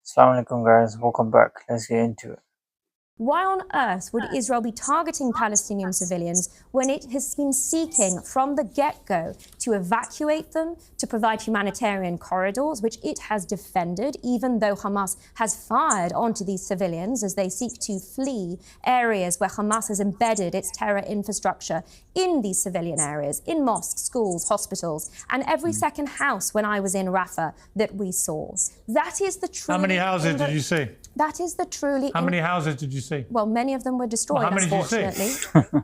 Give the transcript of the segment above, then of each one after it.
Assalamu alaikum guys, welcome back. Let's get into it. Why on earth would Israel be targeting Palestinian civilians when it has been seeking from the get-go to evacuate them, to provide humanitarian corridors, which it has defended, even though Hamas has fired onto these civilians as they seek to flee areas where Hamas has embedded its terror infrastructure in these civilian areas, in mosques, schools, hospitals, and every second house when I was in Rafah that we saw. That is the truth. How many houses did you see? That is the truly... How many houses did you see? Well, many of them were destroyed, Well, how many unfortunately. did you see?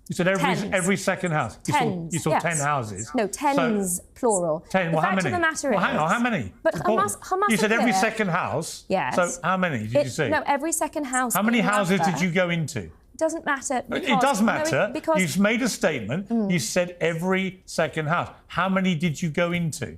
You said every second house. You saw yes. 10 houses. No, tens, so, plural. 10. Well, the how fact many? of the matter well, hang is... on, how many? But Hamas you said every clear. second house. Yes. So how many did you see? No, every second house. How many houses did you go into? It doesn't matter. Because, it does matter. No, because you've made a statement. You said every second house. How many did you go into?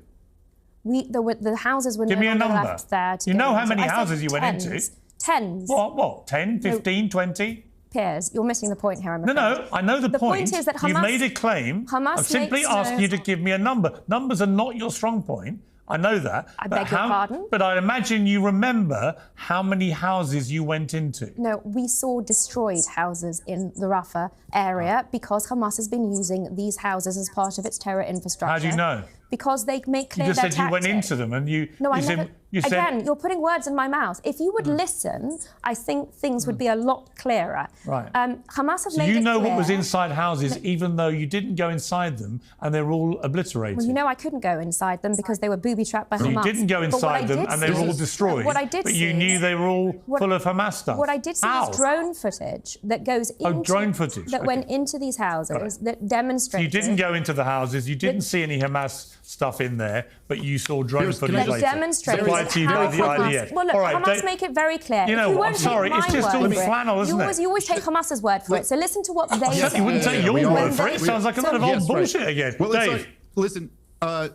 The houses were Give me a number. left there. You know how many houses you went into? Tens. What? 10, 15, 20? Piers, you're missing the point here, I'm afraid. No, I know the point. The point is that Hamas... You've made a claim. I'm simply asking you to give me a number. Numbers are not your strong point. I know that. I beg your pardon? But I imagine you remember how many houses you went into. No, we saw destroyed houses in the Rafah area because Hamas has been using these houses as part of its terror infrastructure. How do you know? Because they make clear you just their said tactic. You went into them and you... No, I you never... Said, you Again, said, you're putting words in my mouth. If you would listen, I think things would be a lot clearer. Right. Hamas have so made you know clear... what was inside houses, even though you didn't go inside them and they're all obliterated. Well, you know I couldn't go inside them because they were booby-trapped by Hamas. You didn't go inside them and they were all destroyed. What I did but you knew they were all full of Hamas stuff. What I did see was drone footage that goes into... drone footage. That went into these houses that demonstrated... So you didn't go into the houses, you didn't see any Hamas stuff in there, but you saw drone footage later. That demonstrated how Hamas... Well, look, all right, Hamas make it very clear. You know, I'm sorry, it's just all flannel, isn't it? You always take Hamas's word for it, so listen to what they say. You wouldn't take your word for it. It sounds like a lot of old bullshit again. Well, Dave. Listen,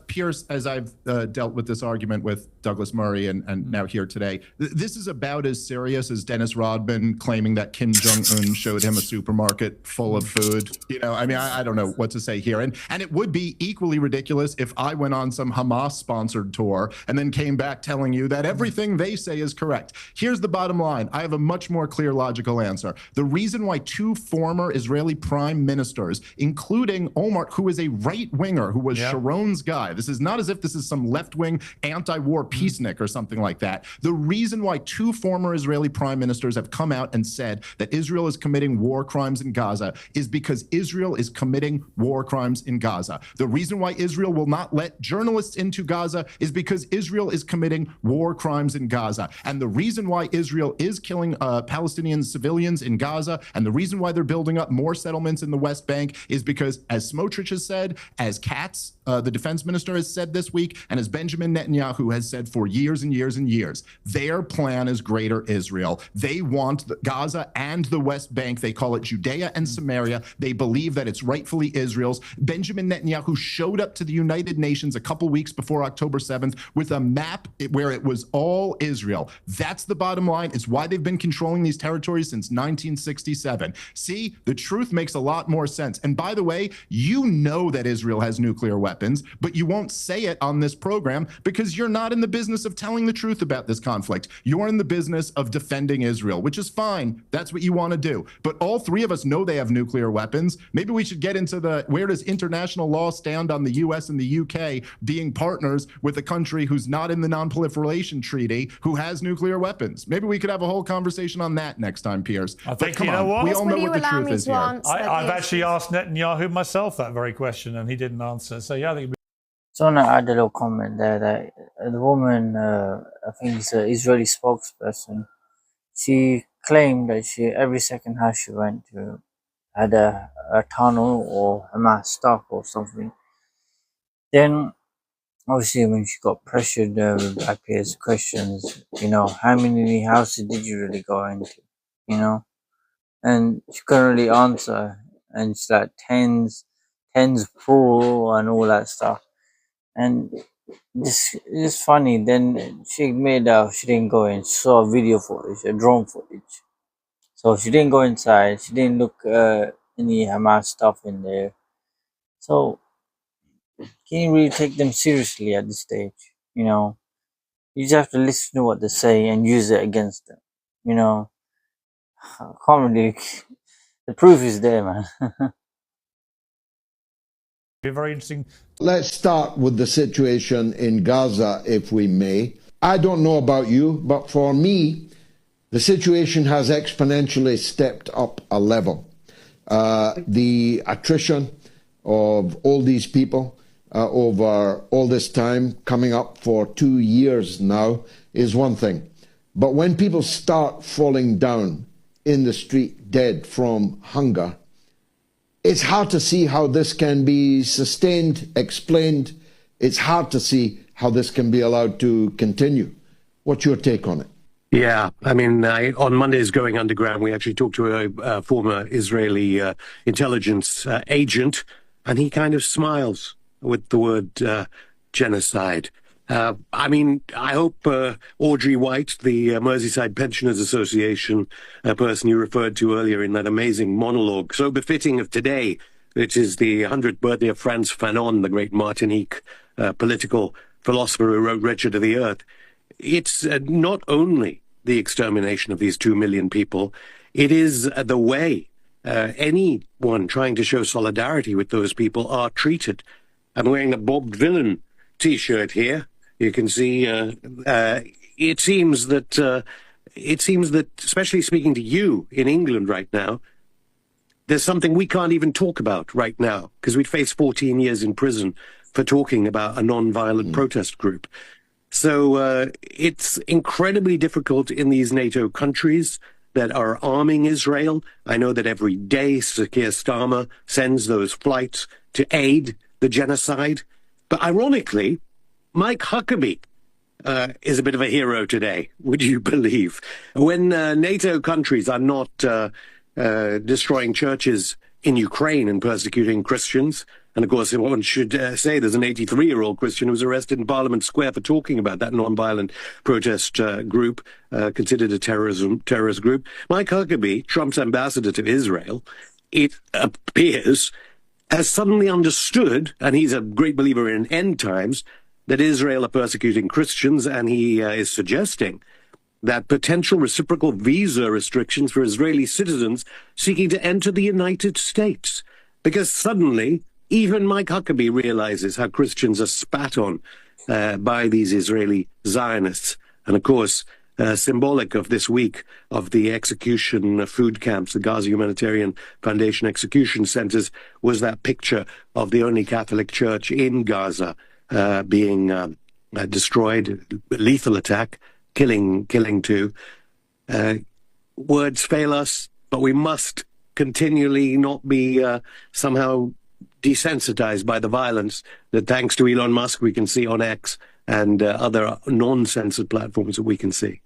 Pierce, as I've dealt with this argument with Douglas Murray and now here today, this is about as serious as Dennis Rodman claiming that Kim Jong-un showed him a supermarket full of food. You know, I mean, I don't know what to say here. And it would be equally ridiculous if I went on some Hamas-sponsored tour and then came back telling you that everything they say is correct. Here's the bottom line. I have a much more clear, logical answer. The reason why two former Israeli prime ministers, including Omar, who is a right-winger, who was Sharon's guy. This is not as if this is some left-wing anti-war peacenik or something like that. The reason why two former Israeli prime ministers have come out and said that Israel is committing war crimes in Gaza is because Israel is committing war crimes in Gaza. The reason why Israel will not let journalists into Gaza is because Israel is committing war crimes in Gaza. And the reason why Israel is killing Palestinian civilians in Gaza and the reason why they're building up more settlements in the West Bank is because, as Smotrich has said, as Katz, the defense minister, has said this week, and as Benjamin Netanyahu has said for years and years and years, their plan is greater Israel. They want Gaza and the West Bank. They call it Judea and Samaria. They believe that it's rightfully Israel's. Benjamin Netanyahu showed up to the United Nations a couple weeks before October 7th with a map where it was all Israel. That's the bottom line. It's why they've been controlling these territories since 1967. See, the truth makes a lot more sense. And by the way, you know that Israel has nuclear weapons, but you won't say it on this program because you're not in the business of telling the truth about this conflict. You're in the business of defending Israel, which is fine. That's what you want to do. But all three of us know they have nuclear weapons. Maybe we should get into where does international law stand on the US and the UK being partners with a country who's not in the non-proliferation treaty, who has nuclear weapons. Maybe we could have a whole conversation on that next time, Piers. I think, come you know on, what? We all know what the truth is here. I've actually asked Netanyahu myself that very question and he didn't answer. So yeah, I think So I want to add a little comment there that the woman, I think it's an Israeli spokesperson, she claimed that every second house she went to had a tunnel or Hamas stuff or something. Then, obviously, when she got pressured by peers' questions, you know, how many houses did you really go into, you know? And she couldn't really answer. And she's like, tens plural and all that stuff. And it's funny. Then she admitted that she didn't go in. She saw a video footage, a drone footage. So she didn't go inside. She didn't look any Hamas stuff in there. So can you really take them seriously at this stage? You know, You just have to listen to what they say and use it against them. You know, I can't really. The proof is there, man. Be very interesting. Let's start with the situation in Gaza, if we may. I don't know about you, but for me, the situation has exponentially stepped up a level. The attrition of all these people over all this time, coming up for 2 years now, is one thing. But when people start falling down in the street dead from hunger, it's hard to see how this can be sustained, explained. It's hard to see how this can be allowed to continue. What's your take on it? Yeah, I mean, on Monday's Going Underground, we actually talked to a former Israeli intelligence agent, and he kind of smiles with the word genocide. I mean, I hope Audrey White, the Merseyside Pensioners Association person you referred to earlier in that amazing monologue, so befitting of today, which is the 100th birthday of Frantz Fanon, the great Martinique political philosopher who wrote Wretched of the Earth. It's not only the extermination of these 2 million people, it is the way anyone trying to show solidarity with those people are treated. I'm wearing a Bob Dylan T-shirt here. You can see it seems that especially speaking to you in England right now, there's something we can't even talk about right now because we'd face 14 years in prison for talking about a non-violent protest group. So it's incredibly difficult in these NATO countries that are arming Israel. I know that every day Sir Keir Starmer sends those flights to aid the genocide. But ironically, Mike Huckabee is a bit of a hero today, would you believe? When NATO countries are not destroying churches in Ukraine and persecuting Christians, and of course, one should say there's an 83-year-old Christian who was arrested in Parliament Square for talking about that non-violent protest group, considered a terrorist group. Mike Huckabee, Trump's ambassador to Israel, it appears, has suddenly understood, and he's a great believer in end times, that Israel are persecuting Christians, and he is suggesting that potential reciprocal visa restrictions for Israeli citizens seeking to enter the United States. Because suddenly, even Mike Huckabee realizes how Christians are spat on by these Israeli Zionists. And of course, symbolic of this week of the execution food camps, the Gaza Humanitarian Foundation execution centers, was that picture of the only Catholic church in Gaza being destroyed, lethal attack, killing two. Words fail us, but we must continually not be somehow desensitized by the violence that, thanks to Elon Musk, we can see on X and other non-censored platforms that we can see.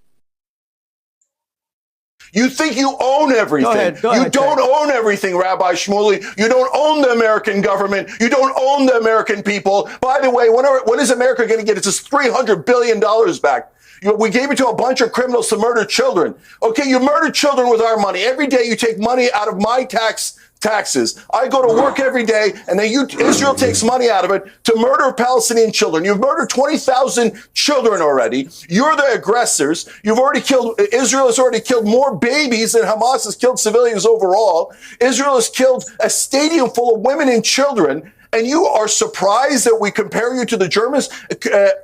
You think you own everything. Go ahead, you don't own everything, Rabbi Shmuley. You don't own the American government. You don't own the American people. By the way, when is America going to get its $300 billion back? We gave it to a bunch of criminals to murder children. Okay, you murder children with our money. Every day you take money out of my taxes. I go to work every day, and then Israel takes money out of it to murder Palestinian children. You've murdered 20,000 children already. You're the aggressors. Israel has already killed more babies than Hamas has killed civilians overall. Israel has killed a stadium full of women and children. And you are surprised that we compare you to the Germans?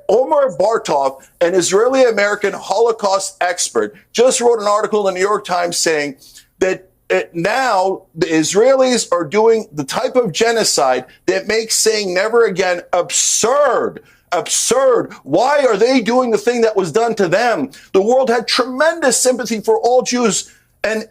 Omar Bartov, an Israeli-American Holocaust expert, just wrote an article in the New York Times saying that now the Israelis are doing the type of genocide that makes saying never again absurd. Absurd. Why are they doing the thing that was done to them? The world had tremendous sympathy for all Jews. And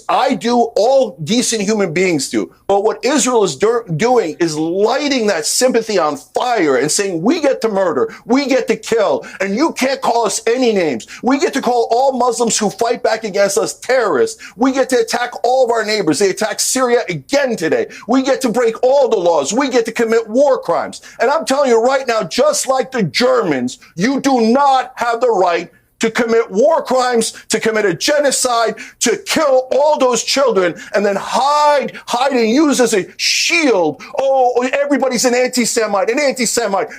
I do, all decent human beings do. But what Israel is doing is lighting that sympathy on fire and saying, we get to murder, we get to kill, and you can't call us any names. We get to call all Muslims who fight back against us terrorists. We get to attack all of our neighbors. They attacked Syria again today. We get to break all the laws. We get to commit war crimes. And I'm telling you right now, just like the Germans, you do not have the right to commit war crimes, to commit a genocide, to kill all those children, and then hide and use as a shield. Oh, everybody's an anti-Semite,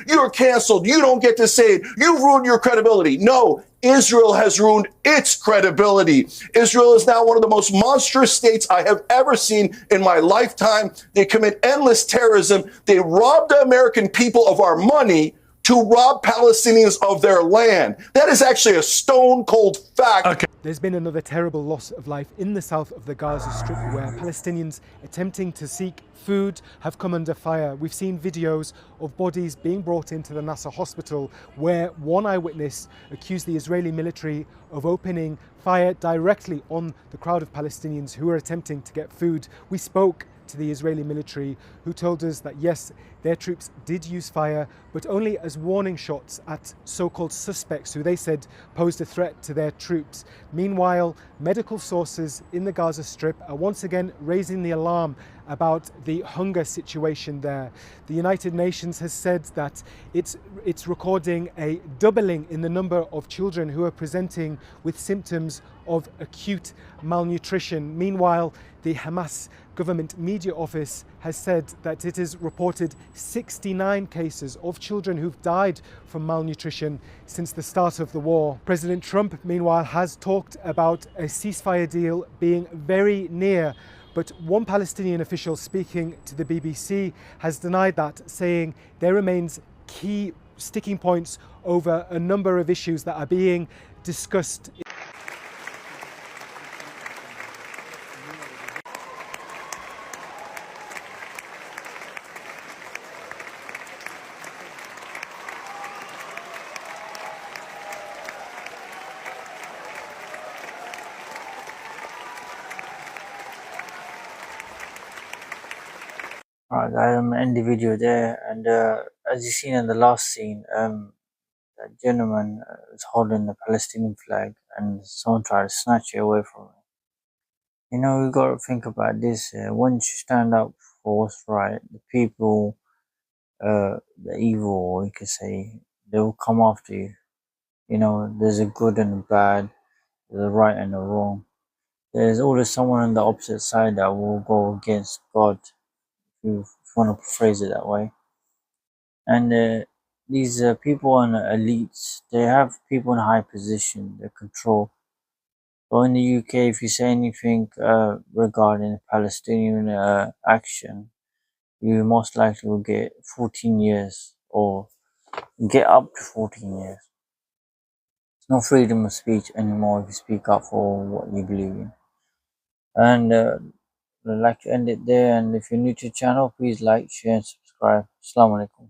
You're canceled. You don't get to say it. You've ruined your credibility. No, Israel has ruined its credibility. Israel is now one of the most monstrous states I have ever seen in my lifetime. They commit endless terrorism. They rob the American people of our money to rob Palestinians of their land. That is actually a stone cold fact. Okay. There's been another terrible loss of life in the south of the Gaza Strip, where Palestinians attempting to seek food have come under fire. We've seen videos of bodies being brought into the Nasser hospital, where one eyewitness accused the Israeli military of opening fire directly on the crowd of Palestinians who were attempting to get food. We spoke to the Israeli military, who told us that yes, their troops did use fire, but only as warning shots at so-called suspects who they said posed a threat to their troops. Meanwhile, medical sources in the Gaza Strip are once again raising the alarm about the hunger situation there. The United Nations has said that it's recording a doubling in the number of children who are presenting with symptoms of acute malnutrition. Meanwhile, the Hamas government media office has said that it has reported 69 cases of children who've died from malnutrition since the start of the war. President Trump, meanwhile, has talked about a ceasefire deal being very near, but one Palestinian official speaking to the BBC has denied that, saying there remains key sticking points over a number of issues that are being discussed. Alright guys, I'm gonna end the video there, and as you seen in the last scene, that gentleman was holding the Palestinian flag and someone tried to snatch it away from him. You know, we gotta think about this. Once you stand up for what's right, the people, the evil, you could say, they will come after you. You know, there's a good and a bad, there's a right and a wrong. There's always someone on the opposite side that will go against God, if you want to phrase it that way. And these people and elites, they have people in high position, they control. So in the UK, if you say anything regarding Palestinian action, you most likely will get 14 years or get up to 14 years. There's no freedom of speech anymore if you speak up for what you believe in. And I'd like to end it there. And if you're new to the channel, please like, share, and subscribe. Assalamu alaikum.